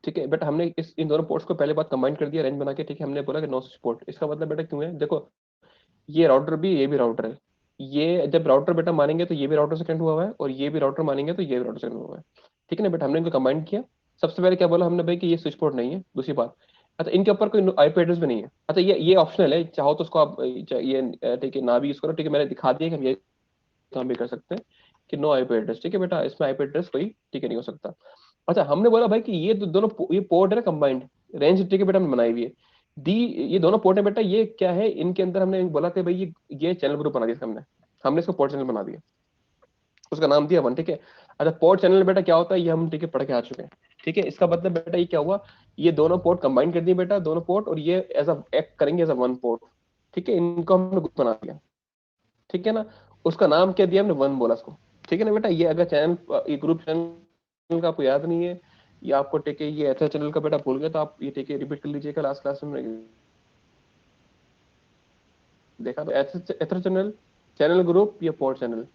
ठीक है बेटा, हमने इन दोनों पोर्ट्स को पहले बात कंबाइन कर दिया रेंज बना के, ठीक है, हमने बोला कि नो स्विच पोर्ट। इसका मतलब बेटा क्यों है, देखो ये राउटर भी, ये भी राउटर है, ये जब राउटर बेटा मानेंगे तो ये भी राउटर से कनेक्ट हुआ हुआ है, और ये भी राउटर मानेंगे तो ये भी राउटर से कनेक्ट हुआ हुआ है, ठीक है ना बेटा। हमने इनको कंबाइन किया। सबसे पहले क्या बोला हमने भाई कि ये स्विच पोर्ट नहीं है, दूसरी बात। अच्छा, इनके ऊपर कोई आईपी एड्रेस भी नहीं है। अच्छा, ये ऑप्शनल है, चाहो तो उसको आप ये ठीक है ना भी यूज करो, ठीक है, मैंने दिखा दिया कि हम ये काम भी कर सकते हैं कि नो आईपी एड्रेस, ठीक है बेटा, इसमें आईपी एड्रेस कोई ठीक है नहीं हो सकता। अच्छा, हमने बोला भाई कि ये दोनों ये पोर्ट है ना कंबाइंड रेंज, ठीक है बेटा, हमने बनाई हुई है दी, ये दोनों पोर्ट है बेटा, ये क्या है इनके अंदर, हमने बोला कि भाई ये चैनल ग्रुप बना दिया हमने हमने इसको पोर्ट चैनल बना दिया, उसका नाम दिया वन, ठीक है। अच्छा, पोर्ट चैनल बेटा क्या होता है ये हम ठीक है पढ़ के आ चुके हैं, ठीक है। इसका मतलब बेटा ये क्या हुआ, ये दोनों पोर्ट कंबाइन कर दिए बेटा, दोनों पोर्ट, और ये एज अ एक्ट करेंगे एज अ वन पोर्ट, ठीक है, इनको हमने ग्रुप बना दिया, ठीक है ना। उसका नाम क्या दिया हमने, वन बोला उसको, ठीक है ना बेटा। ये अगर चैनल ये ग्रुप चैनल का आपको याद नहीं है, या आपको ठीक है ये ऐसा चैनल का बेटा भूल गया, तो आप ये ठीक है रिपीट कर लीजिएगा, लास्ट क्लास में देखा तो ऐसा चैनल, चैनल ग्रुप या पोर्ट चैनल,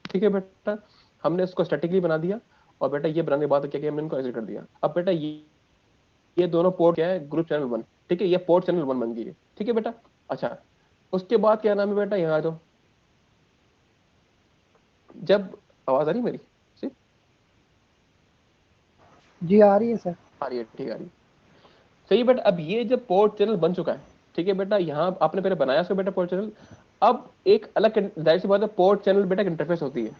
ठीक है बेटा। हमने इसको स्टैटिकली बना दिया, और बेटा ये बनाने के बाद क्या किया हमने इनको एग्जिट कर दिया। अब बेटा ये दोनों पोर्ट क्या है, ग्रुप चैनल वन, ठीक है, ये पोर्ट चैनल वन बन गई है, ठीक है बेटा। अच्छा, उसके बाद क्या नाम है बेटा, यहाँ आ जाओ। जब आवाज आ रही है मेरी, जी आ रही है सर। आ रही है, ठीक आ रही है, सही बेटा। अब ये जब पोर्ट चैनल बन चुका है, ठीक है बेटा, यहाँ आपने पहले बनाया इसको बेटा पोर्ट चैनल। अब एक अलग जाहिर सी बात है, पोर्ट चैनल बेटा इंटरफेस होती है।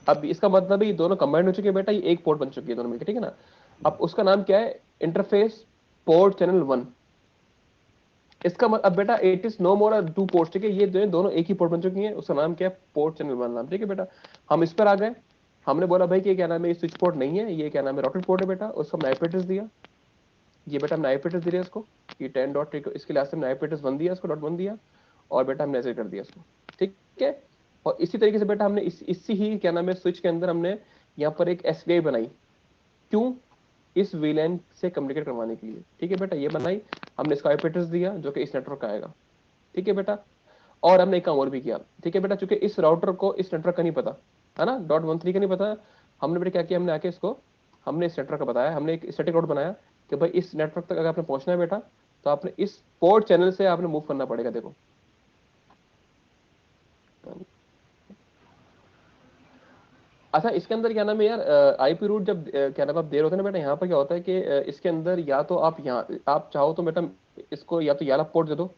अब इसका मतलब है ये दोनों कंबाइंड हो चुके हैं बेटा, ये एक पोर्ट बन चुकी है दोनों मिलकर, ठीक है ना। अब उसका नाम क्या है, इंटरफेस पोर्ट चैनल वन। इसका अब बेटा it is no more two port, ठीक है, ये दोनों एक ही पोर्ट बन चुकी है, उसका नाम क्या है, पोर्ट चैनल वन नाम, ठीक है बेटा। हम इस पर आ गए, हमने बोला भाई कि क्या नाम है, ये स्विच पोर्ट नहीं है, ये क्या नाम है, राउटर पोर्ट है बेटा, उसका हमने आईपी एड्रेस दिया। ये बेटा हमने आईपी एड्रेस दिया इसको, ये 10 डॉट, इसके लिए हमने आईपी एड्रेस वन दिया इसको, डॉट वन दिया, और बेटा हमने ऐसे कर दिया इसको, ठीक है। और इसी तरीके से बेटा हमने इसी ही क्या नाम है स्विच के अंदर हमने यहाँ पर एक एसपीआई बनाई, क्यों, इस वीलैन से कम्युनिकेट करवाने के लिए, ठीक है बेटा, ये बनाई। हमने इसको आईपी एड्रेस दिया जो कि इस नेटवर्क का आएगा, ठीक है बेटा। और हमने एक काम और भी किया, ठीक है बेटा, चूंकि इस राउटर को इस नेटवर्क का नहीं पता है ना, डॉट वन थ्री का नहीं पता, हमने बेटा क्या किया, हमने आके इसको हमने इस नेटवर्क का बताया, हमने एक स्टैटिक राउट बनाया कि भाई इस नेटवर्क तक अगर आपने पहुंचना है बेटा, तो आपने इस पोर्ट चैनल से आपने मूव करना पड़ेगा, देखो। अच्छा, इसके अंदर क्या नाम है यार, आईपी रूट जब क्या नाम आप दे रहे होते हैं ना बेटा, यहाँ पर क्या होता है कि इसके अंदर या तो आप यहाँ आप चाहो तो बेटा इसको या तो याला पोर्ट दे दो,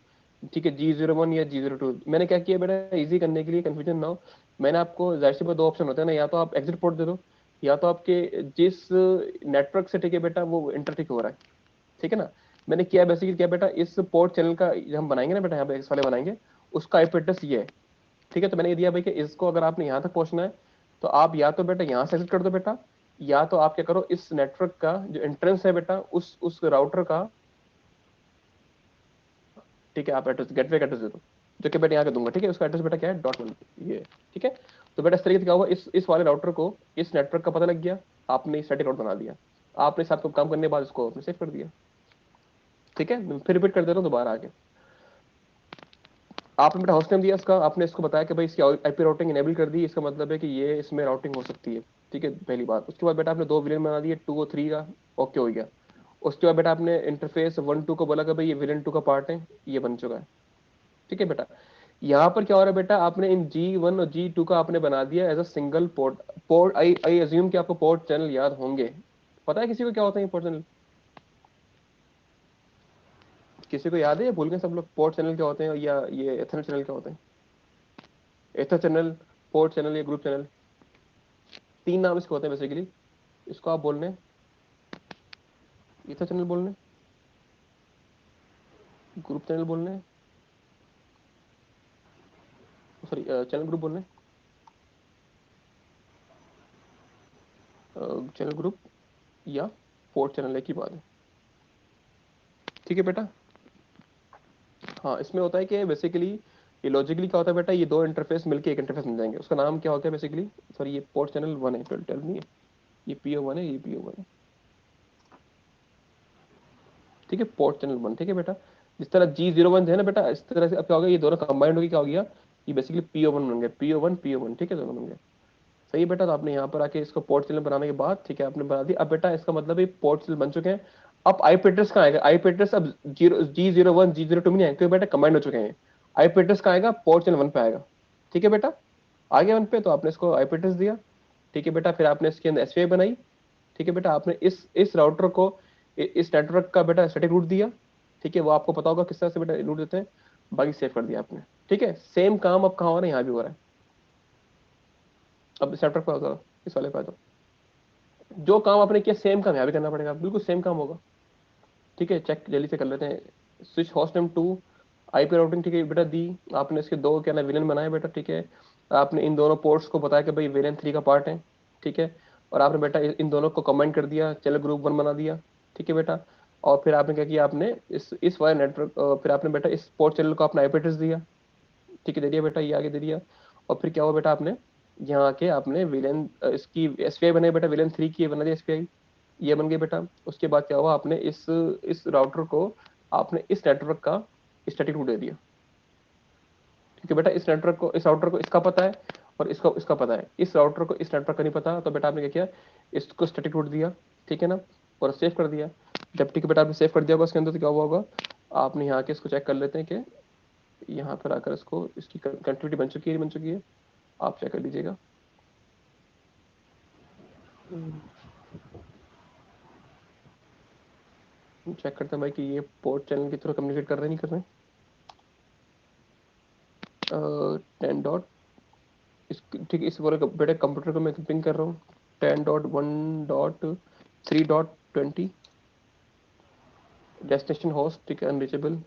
ठीक है, G01 या G02। मैंने क्या किया बेटा इजी करने के लिए, कंफ्यूजन ना हो, मैंने आपको जाहिर सी बात दो ऑप्शन होते हैं ना, या तो आप एग्जिट पोर्ट दे दो, या तो आपके जिस नेटवर्क से ठीक है बेटा वो इंटरटिक हो रहा है, ठीक है ना। मैंने किया बेसिकली क्या बेटा, इस पोर्ट चैनल का जब हम बनाएंगे ना बेटा, यहाँ पे इस वाले बनाएंगे, उसका आईपी एड्रेस ये है, ठीक है। तो मैंने ये दिया भाई कि इसको अगर आपने यहाँ तक पहुंचना है, तो आप या तो बेटा यहाँ से एग्जिट कर दो बेटा, या तो आप क्या करो, इस नेटवर्क का जो एंट्रेंस है बेटा उस राउटर का, ठीक है, आप एड्रेस गेटवे का एड्रेस दे दो, जो कि बेटा यहाँ का दूंगा, ठीक है। उसका एड्रेस बेटा क्या है, डॉट वन, ये, ठीक है। तो बेटा इस तरीके से क्या हुआ, इस वाले राउटर को इस नेटवर्क का पता लग गया, आपने स्टैटिक राउट बना दिया, आपने साथ काम करने के बाद इसको आपने सेव कर दिया, ठीक है। फिर रिपीट कर दे रहा हूँ दोबारा आगे। आपने बेटा होस्ट नेम दिया इसका, आपने इसको बताया कि भाई इसकी आईपी राउटिंग इनेबल कर दी, इसका मतलब है कि ये इसमें राउटिंग हो सकती है, ठीक है, पहली बात। उसके बाद बेटा आपने दो विलेन बना दिए, टू और थ्री का, ओके हो गया। उसके बाद बेटा आपने इंटरफेस वन टू को बोला कि भाई ये विलेन टू का पार्ट है, ये बन चुका है, ठीक है बेटा। यहाँ पर क्या हो रहा है बेटा, आपने इन G1 और G2 का आपने बना दिया as a single port. Port I I assume कि आपको पोर्ट चैनल याद होंगे, पता है किसी को क्या होता है पोर्ट चैनल, किसी को याद है या भूल गए सब लोग, पोर्ट चैनल क्या होते हैं, या ये एथरनेट चैनल क्या होते हैं, एथर चैनल, पोर्ट चैनल या ग्रुप चैनल, तीन नाम इसके होते हैं बेसिकली। इसको आप बोलने ईथर चैनल बोलने, ग्रुप चैनल बोलने, सॉरी चैनल ग्रुप बोलने, चैनल ग्रुप या पोर्ट चैनल एक ही बात है, ठीक है बेटा। हाँ, इसमें होता है कि बेसिकली ये लॉजिकली क्या होता है बेटा, ये दो इंटरफेस मिलके एक इंटरफेस मिल जाएंगे, उसका नाम क्या होता है बेसिकली, सॉरी ये पोर्ट चैनल वन है, ट्वेल्व नहीं है, ये PO1 है, ये PO1 है, ठीक है, पोर्ट चैनल वन, ठीक है बेटा। जिस तरह G01 है ना बेटा, इस तरह से अब क्या हो गया, ये दोनों कंबाइंड होकर क्या हो गया, ये बेसिकली PO1 बन गया, PO1 ठीक है, दोनों बन गए, सही है बेटा। तो आपने यहाँ पर आके इसको पोर्ट चैनल बनाने के बाद ठीक है आपने बना दिया। अब बेटा इसका मतलब ये पोर्ट चैनल बन चुके हैं। अब आईपी एड्रेस कहाँ आएगा? आईपी एड्रेस अब G01 G02 में नहीं आएगा क्योंकि बेटा कमांड हो चुके हैं। आईपी एड्रेस कहाँ आएगा? पोर्ट चैनल 1 पे आएगा। ठीक है बेटा, आ गया 1 पे, तो आपने इसको आईपी एड्रेस दिया। ठीक है बेटा, फिर आपने इसके अंदर एसपीआई बनाई। ठीक है बेटा, आपने इस राउटर को इस नेटवर्क का बेटा स्टैटिक रूट दिया। ठीक है, वो आपको पता होगा किस तरह से बेटा रूट देते हैं, बाकी सेव कर दिया आपने। ठीक है, सेम काम अब कहाँ हो रहा है? यहाँ भी हो रहा है। अब इस नेटवर्क पे आ जाओ, इस वाले पे आ जाओ। जो काम आपने किया सेम काम यहाँ भी करना पड़ेगा, बिल्कुल सेम काम होगा। ठीक है, चेक जल्दी से कर लेते हैं। Switch host name 2 IP routing, ठीक है बेटा दी। आपने इसके दो क्या ना विलन बनाए बेटा। ठीक है, आपने इन दोनों पोर्ट्स को बताया कि भाई विलन 3 का पार्ट है। ठीक है, और आपने बेटा इन दोनों को कमेंट कर दिया, चलो ग्रुप 1 बना दिया। ठीक है बेटा, और फिर आपने क्या किया, आपने इस वाले नेटवर्क, फिर आपने बेटा इस पोर्ट चैनल को अपना आईपी एड्रेस दिया। ठीक है, दे दिया बेटा, ये आगे दे दिया। और फिर क्या हुआ बेटा, आपने यहाँ आके आपने विलेन इसकी एसपीआई बनाई बेटा, विलेन 3 की बना दी एसपीआई, ये बन गई बेटा। उसके बाद क्या हुआ, आपने इस राउटर को आपने इस नेटवर्क का स्टैटिक रूट दे दिया। ठीक है बेटा, इस राउटर को इसका पता है और इसको इसका पता है, इस राउटर को इस नेटवर्क का नहीं पता, तो बेटा आपने क्या किया, इसको स्टैटिक रूट दिया। ठीक है ना, और सेव कर दिया। जब ठीक है बेटा आपने सेव कर दिया होगा, उसके अंदर तो क्या हुआ होगा, आपने यहाँ के इसको चेक कर लेते हैं कि यहाँ पर आकर इसको इसकी कनेक्टिविटी बन चुकी है। आप चेक कर लीजिएगा। चेक करते हैं भाई कि ये पोर्ट चैनल के थ्रू कम्युनिकेट कर रहे हैं नहीं कर रहे हैं। 10 ठीक है, इस पूरे बेटे कंप्यूटर को मैं पिंग कर रहा हूँ। 10.1.3.20 डेस्टिनेशन होस्ट, ठीक है, अनरीचेबल।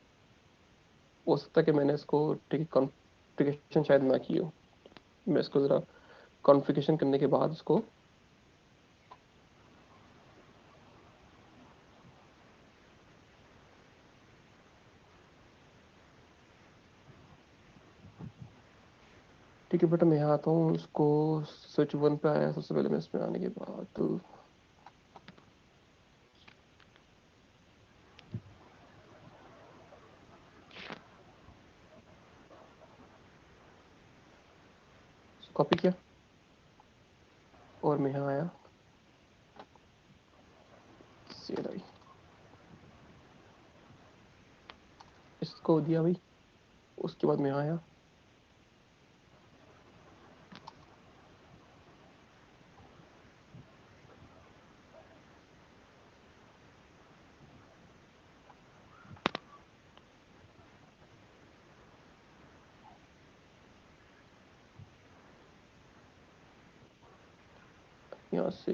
हो सकता है कि मैंने इसको ठीक है कॉन्फ़िगरेशन शायद ना की हो। मैं इसको ज़रा कॉन्फ़िगरेशन करने के बाद इसको ठीक है बेटा, मैं यहाँ आता हूँ। इसको स्विच 1 पे आया सबसे पहले। मैं इसमें आने के बाद तो कॉपी किया और मैं यहाँ आया, CLI इसको दिया भाई। उसके बाद मैं यहाँ आया, यहाँ से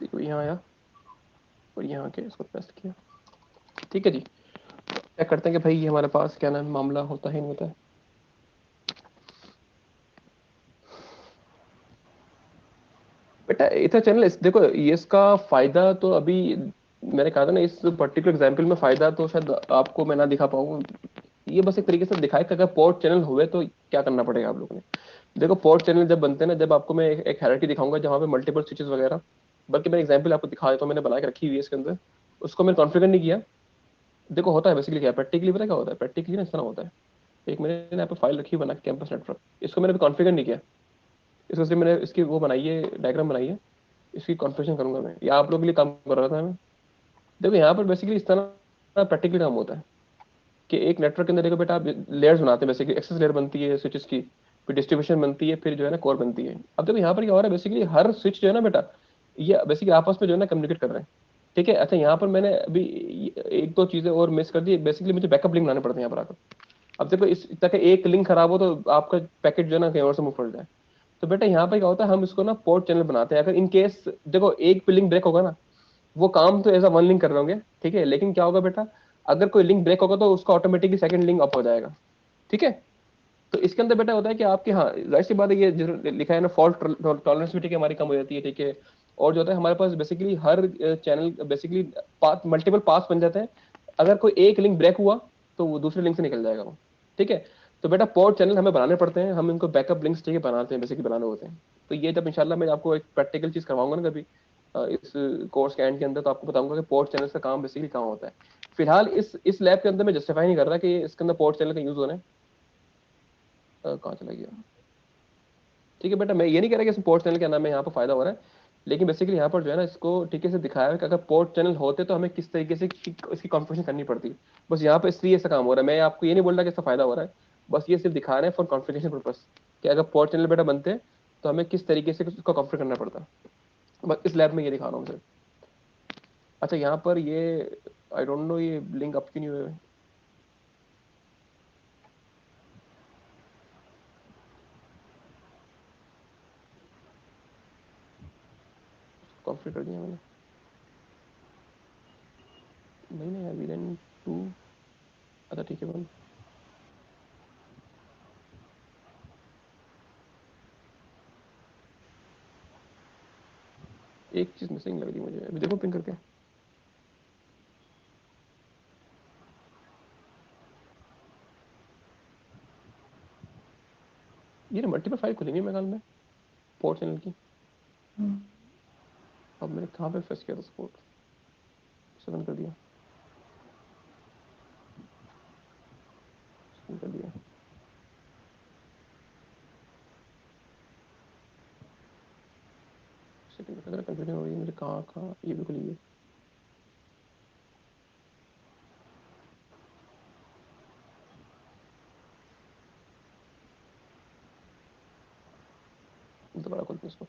देखो यहाँ आया और यहाँ के इसको पेस्ट किया। ठीक है जी, चेक करते हैं कि भाई ये हमारे पास क्या नाम मामला होता है नहीं होता है। बेटा इतना चैनल देखो, ये इसका फायदा तो अभी मैंने कहा था ना, इस पर्टिकुलर एग्जांपल में फायदा तो शायद आपको मैं ना दिखा पाऊँ। ये बस एक तरीके से दिखाए कि अगर पोर्ट चैनल हुए तो क्या करना पड़ेगा आप लोगों ने। देखो पोर्ट चैनल जब बनते हैं ना, जब आपको मैं एक हायरार्की दिखाऊंगा जहाँ पे मल्टीपल स्विचेस वगैरह, बल्कि मैं एग्जांपल आपको दिखा देता हूँ, मैंने बना के रखी हुई है इसके अंदर। उसको मैंने कॉन्फ़िगर नहीं किया। देखो होता है बेसिकली क्या, प्रैक्टिकली पता क्या होता है, प्रैक्टिकली ना इस तरह होता है। एक मैंने यहाँ पे फाइल रखी है बना के, कैंपस नेटवर्क, इसको मैंने कॉन्फ़िगर नहीं किया। इसको सिर्फ मैंने इसकी वो बनाई है, डायग्राम बनाई है। इसकी कॉन्फ़िगरेशन करूंगा मैं, या आप लोगों के लिए काम कर रहा था मैं। देखो यहाँ पर बेसिकली इस तरह प्रैक्टिकली काम होता है कि एक नेटवर्क के अंदर देखो बेटा, आप लेयर्स बनाते हैं बेसिकली। एक्सेस लेयर बनती है स्विचेस की, फिर डिस्ट्रीब्यूशन बनती है, फिर जो है ना कोर बनती है। अब देखो यहाँ पर क्या हो रहा है, बेसिकली हर स्विच जो है ना बेटा, ये बेसिकली आपस में जो है ना कम्युनिकेट कर रहे हैं। ठीक है, अच्छा यहाँ पर मैंने अभी एक दो चीजें और मिस कर दी। बेसिकली मुझे बैकअप लिंक बनाने पड़ते हैं यहाँ पर आकर। अब देखो इस तक एक लिंक खराब हो तो आपका पैकेट जो है ना कहीं और से मूव कर जाए। तो बेटा यहाँ पे क्या होता है, हम इसको ना पोर्ट चैनल बनाते हैं। अगर इन केस देखो एक पे लिंक ब्रेक होगा ना, वो काम तो ऐसा वन लिंक कर रहे होंगे, ठीक है, लेकिन क्या होगा बेटा, अगर कोई लिंक ब्रेक होगा तो उसका ऑटोमेटिकली सेकंड लिंक अप हो जाएगा। ठीक है, तो इसके अंदर बेटा होता है कि आपके, हाँ जाहिर सी बात है, ये लिखा है ना, फॉल्ट टॉलरेंस भी ठीक है हमारी कम हो जाती है। ठीक है, और जो होता है हमारे पास बेसिकली हर चैनल बेसिकली पाथ मल्टीपल पास बन जाते हैं। अगर कोई एक लिंक ब्रेक हुआ तो वो दूसरे लिंक से निकल जाएगा वो। ठीक है, तो बेटा पोर्ट चैनल हमें बनाने पड़ते हैं, हम इनको बैकअप लिंक्स ठीक है बनाते हैं, बेसिकली बनाने होते हैं। तो ये जब इंशाल्लाह मैं आपको एक प्रैक्टिकल चीज करवाऊंगा ना कभी इस कोर्स के एंड के अंदर, तो आपको बताऊंगा कि पोर्ट चैनल का काम बेसिकली कहाँ होता है। फिलहाल इस लैब के अंदर मैं जस्टिफाई नहीं कर रहा कि इसके अंदर पोर्ट चैनल का यूज होना है। कहाँ चला गया, ठीक है बेटा, मैं ये नहीं कह रहा कि इसमें पोर्ट चैनल क्या नाम है यहाँ पर फायदा हो रहा है, लेकिन बेसिकली यहाँ पर जो है ना इसको ठीक से दिखाया है कि अगर पोर्ट चैनल होते तो हमें किस तरीके से इसकी कॉन्फ़िगरेशन करनी पड़ती। बस यहाँ पर इसलिए ऐसा काम हो रहा है। मैं आपको ये नहीं बोल रहा कि इसका फायदा हो रहा है, बस ये सिर्फ दिखा रहे हैं फॉर कॉन्फ़िगरेशन पर्पस कि अगर पोर्ट चैनल बेटा बनते तो हमें किस तरीके से उसको कॉन्फ़िगर करना पड़ता। बस इस लैब में ये दिखा रहा हूँ सर। अच्छा यहाँ पर ये आई डोंट नो ये लिंक अप क्यों नहीं हुआ है। कॉन्फ़िगर कर दिया मैंने। नहीं ना यार, वीलन 2। अच्छा ठीक है बन। एक चीज मिसिंग लग रही है मुझे, अभी देखो पिन करके। ये ना मल्टीपल फाइल खुलेंगी मेरे ख्याल में पोर्ट चैनल की। अब मैंने कहाँ पे फेस किया था सपोर्ट, बंद कर दिया, बंद कर दिया। सेटिंग वगैरह कंफ्यूजन हो रही है मुझे, कहाँ कहाँ ये भी खुली है। दोबारा खोलते हैं इसको।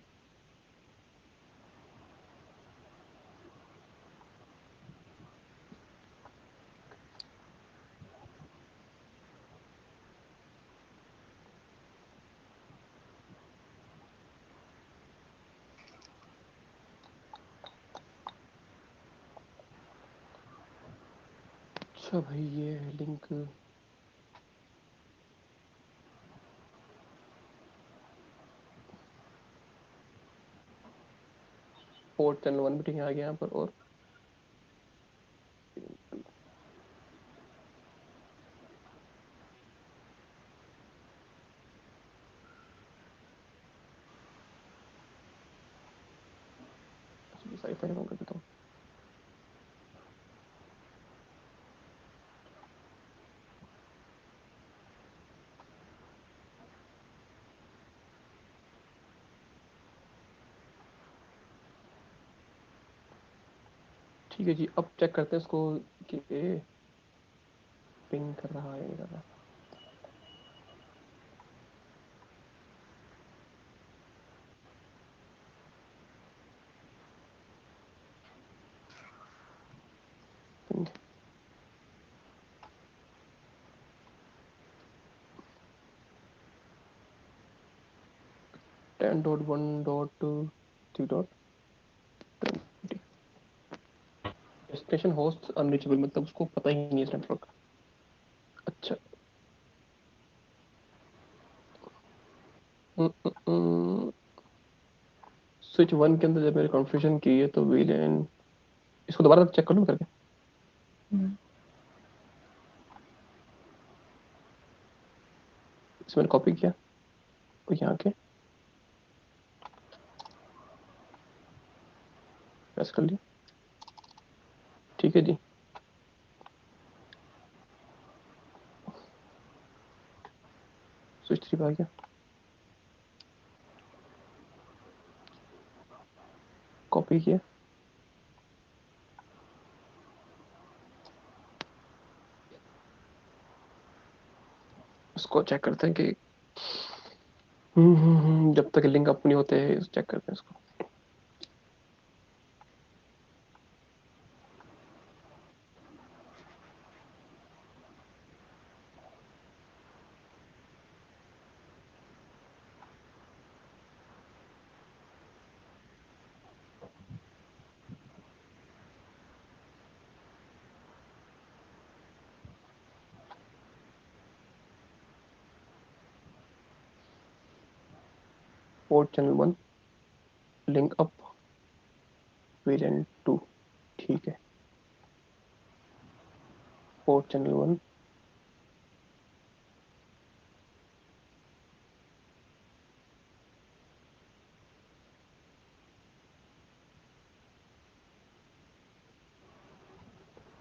अच्छा भाई ये लिंक पोर्ट चैनल 1 भी ठीक है आ गया यहाँ पर। और अच्छा सारी फाइल बंद कर देता हूँ। ठीक है जी, अब चेक करते हैं इसको कि पिंग कर रहा है या नहीं कर रहा। पिंग 10.1.3. डेस्टिनेशन होस्ट अनरीचेबल, मतलब उसको पता ही नहीं है इस नेटवर्क का। अच्छा स्विच 1 के अंदर जब मैंने कॉन्फ़िगरेशन की है तो वीलन, इसको दोबारा चेक कर लूँ करके। इसमें कॉपी किया और यहाँ के प्रेस कर लिया। ठीक है जी, स्विच 3 पे आ गया, कॉपी किया। उसको चेक करते हैं कि जब तक लिंक अप नहीं होते चेक करते हैं इसको। Port channel 1 link up variant 2। ठीक है, पोर्ट चैनल 1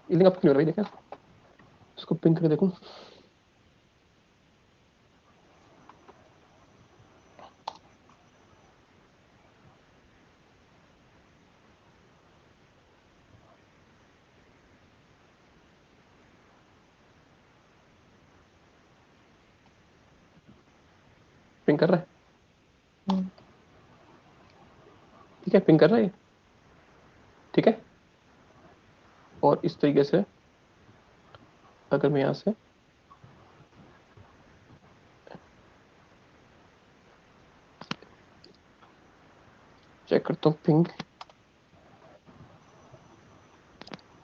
लिंक अप क्यों हो रहा है, देखें इसको पिंक करके देखूं। पिंग कर रहा है? हम्म, ठीक है, पिंग कर रहा है ये, ठीक है। और इस तरीके से अगर मैं यहाँ से चेक करता हूँ पिंग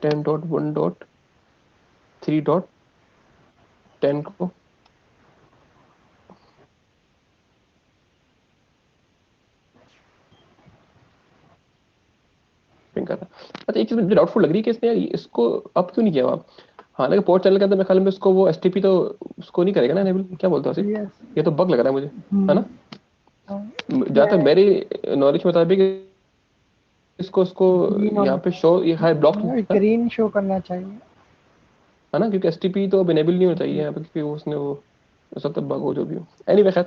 10.1.3.10 को, पिंग कर रहा है। अच्छा, एक चीज मुझे डाउटफुल लग रही है कि इसने इसको अब क्यों नहीं किया आप? हालांकि पोर्ट चैनल के अंदर मेरे ख्याल में इसको वो एसटीपी तो उसको नहीं करेगा ना एनेबल, क्या बोलते हो आसिफ? यस। ये तो बग लग रहा है मुझे, है ना? हाँ, जहाँ तक मैं मेरी नॉलेज मुताबिक इसको इसको ग्रीन यहाँ पे शो ये है ब्लॉक है ग्रीन शो करना चाहिए। ना, क्योंकि एसटीपी तो अब इनेबल नहीं होना चाहिए यहाँ पे, क्योंकि उसने वो सब तो बग हो जो भी हो। एनीवे खैर,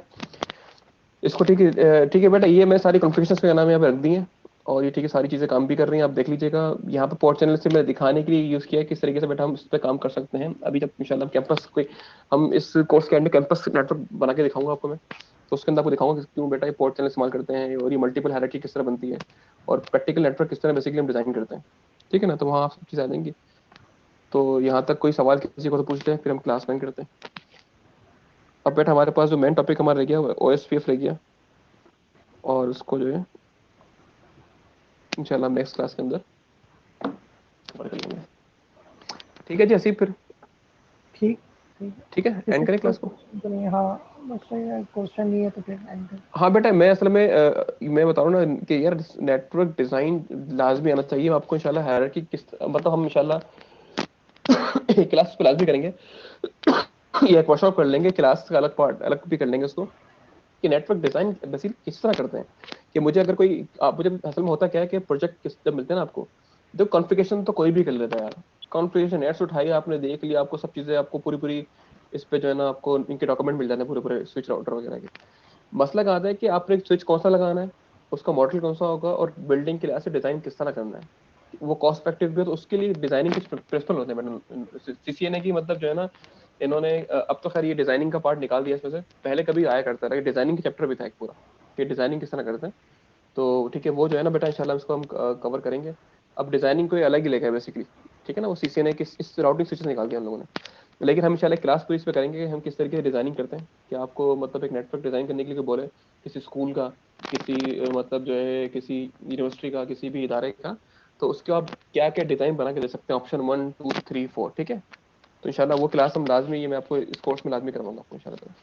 इसको ठीक है बेटा, ये मैं सारी कॉन्फ़िगरेशंस का नाम यहाँ पे रख दी है। और ये ठीक है, सारी चीजें काम भी कर रही हैं, आप देख लीजिएगा। यहाँ पे पोर्ट चैनल से मैं दिखाने के लिए यूज किया है किस तरीके से बेटा हम इस पे काम कर सकते हैं। अभी जब इंशाल्लाह कैंपस कोई, हम इस कोर्स के एंड में कैंपस नेटवर्क बना के दिखाऊंगा आपको मैं, तो उसके अंदर आपको दिखाऊंगा कि क्यों बेटा ये पोर्ट चैनल इस्तेमाल करते हैं और ये मल्टीपल हायरार्की किस तरह बनती है और प्रैक्टिकल नेटवर्क किस तरह बेसिकली हम डिजाइन करते हैं। ठीक है ना, तो वहाँ आप सब चीज़ आ जाएंगी। तो यहाँ तक कोई सवाल किसी को तो पूछते हैं, फिर हम क्लास ज्वाइन करते हैं। अब बेटा हमारे पास जो मेन टॉपिक हमारा रह गया OSPF रह गया, और उसको जो है इंशाल्लाह नेक्स्ट क्लास के अंदर कवर कर लेंगे। ठीक है जी हसीब, फिर ठीक ठीक। ठीक है, किसी एंड करें को क्लास को? क्वेश्चन तो नहीं? हाँ, बस क्वेश्चन नहीं है तो फिर एंकर। हाँ बेटा, मैं असल में मैं बता रहा हूँ ना कि यार नेटवर्क डिजाइन लाजमी आना चाहिए आपको इंशाल्लाह। हायरार्की किस मतलब हम इंशाल्लाह क्लास को लाजमी करेंगे। ये एक वर्कशॉप कर लेंगे, क्लास का अलग पार्ट अलग भी कर लेंगे उसको, कि नेटवर्क डिजाइन बेसिकली किस तरह करते हैं। कि मुझे अगर कोई आप मुझे असल में होता क्या है कि प्रोजेक्ट किस जब मिलते हैं ना आपको, तो कॉन्फ़िगरेशन तो कोई भी कर लेता है यार। कॉन्फ़िगरेशन नेट से उठाइए, आपने देख लिया, आपको सब चीजें आपको पूरी पूरी इस पे जो है ना आपको इनके डॉक्यूमेंट मिल जाते हैं पूरे पूरे स्विच राउटर वगैरह के। मसला कहाँ आता है कि आपने एक स्विच कौन सा लगाना है, उसका मॉडल कौन सा होगा, और बिल्डिंग के लिहाज से डिजाइन किस तरह करना है, वो कॉस्ट इफेक्टिव भी हो, तो उसके लिए डिजाइनिंग कुछ प्रिंसिपल होते हैं मैडम सीसीएनए की। मतलब जो है ना इन्होंने अब तो खैर ये डिजाइनिंग का पार्ट निकाल दिया इसमें से, पहले कभी आया करता था कि डिजाइनिंग का चैप्टर भी था एक पूरा कि डिजाइनिंग किस तरह करते हैं। तो ठीक है, वो जो है ना बेटा इंशाल्लाह उसको हम कवर करेंगे। अब डिजाइनिंग को ये अलग ही लेगा बेसिकली, ठीक है ना, वो सीसीएनए की इस राउटिंग स्विचेस निकाल दिया हम लोगों ने। लेकिन हम इंशाल्लाह क्लास पूरी इस पे करेंगे कि हम किस तरीके से डिजाइनिंग करते हैं, कि आपको मतलब एक नेटवर्क डिजाइन करने के लिए कोई बोले किसी स्कूल का, किसी मतलब जो है किसी यूनिवर्सिटी का, किसी भी इदारे का, तो उसके आप क्या क्या डिजाइन बना के दे सकते हैं, ऑप्शन 1 2 3 4। ठीक है, तो इंशाल्लाह वो क्लास हम लाजमी, ये मैं आपको इस कोर्स में लाजमी करवाऊंगा आपको इंशाल्लाह।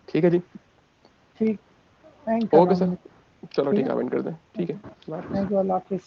ठीक है जी, ठीक। थैंक यू ओके सर, अलहमदिल्ला। चलो ठीक ठीक है। है, अवेंट कर दें। ठीक है, अल्लाह हाफिज़। Thank you. अल्लाह हाफिज़।